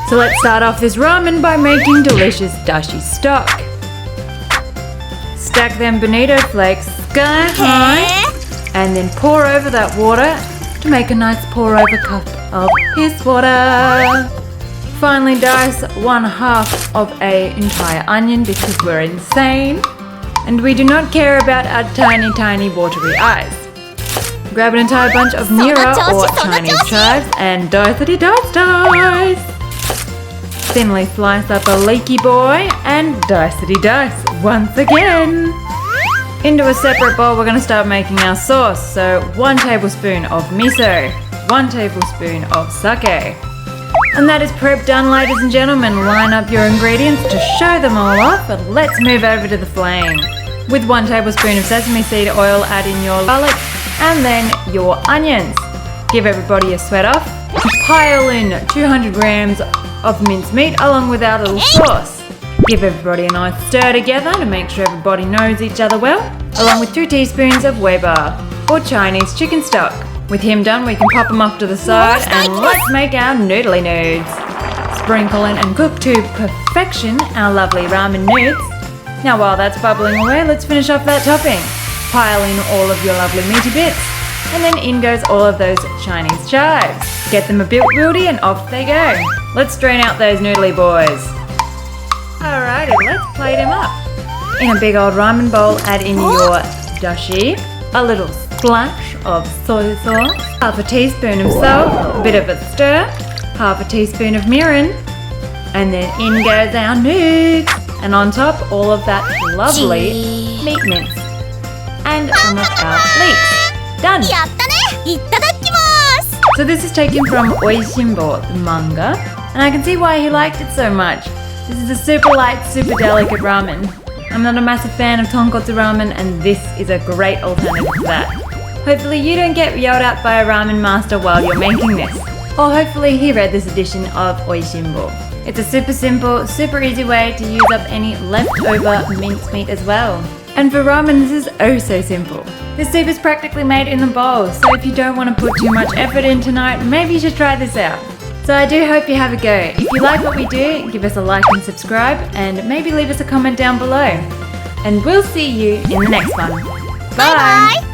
So let's start off this ramen by making delicious Dashi Stock. Stack them bonito flakes sky high and then pour over that water to make a nice pour over cup of piss water. Finally dice 1/2 of an entire onion because we're insane and we do not care about our tiny watery eyes. Grab an entire bunch of Nira or Chinese chives and dice. Thinly slice up a leaky boy and dice once again. Into a separate bowl we're going to start making our sauce. So 1 tablespoon of miso, 1 tablespoon of sake. And that is prep done, ladies and gentlemen. Line up your ingredients to show them all off and let's move over to the flame. With 1 tablespoon of sesame seed oil, add in your garlic and then your onions. Give everybody a sweat off. Pile in 200 grams of minced meat along with our little sauce. Give everybody a nice stir together to make sure everybody knows each other well, along with 2 teaspoons of Weiba or Chinese chicken stock. With him done, we can pop him off to the side and let's make our noodly noods. Sprinkle in and cook to perfection our lovely ramen noods. Now while that's bubbling away, let's finish off that topping. Pile in all of your lovely meaty bits and then in goes all of those Chinese chives. Get them a bit wilty and off they go. Let's drain out those noodly boys. Alrighty, let's plate them up. In a big old ramen bowl, add in your dashi, a little splash of soy sauce, 1/2 teaspoon of salt, a bit of a stir, 1/2 teaspoon of mirin, and then in goes our noodles. And on top, all of that lovely meat mince. And some of our leeks. Done! So this is taken from Oishinbo, the manga, and I can see why he liked it so much. This is a super light, super delicate ramen. I'm not a massive fan of tonkotsu ramen and this is a great alternative to that. Hopefully you don't get yelled at by a ramen master while you're making this. Or hopefully he read this edition of Oishinbo. It's a super simple, super easy way to use up any leftover mincemeat as well. And for ramen, this is oh so simple. This soup is practically made in the bowl, so if you don't want to put too much effort in tonight, maybe you should try this out. So I do hope you have a go. If you like what we do, give us a like and subscribe, and maybe leave us a comment down below. And we'll see you in the next one. Bye!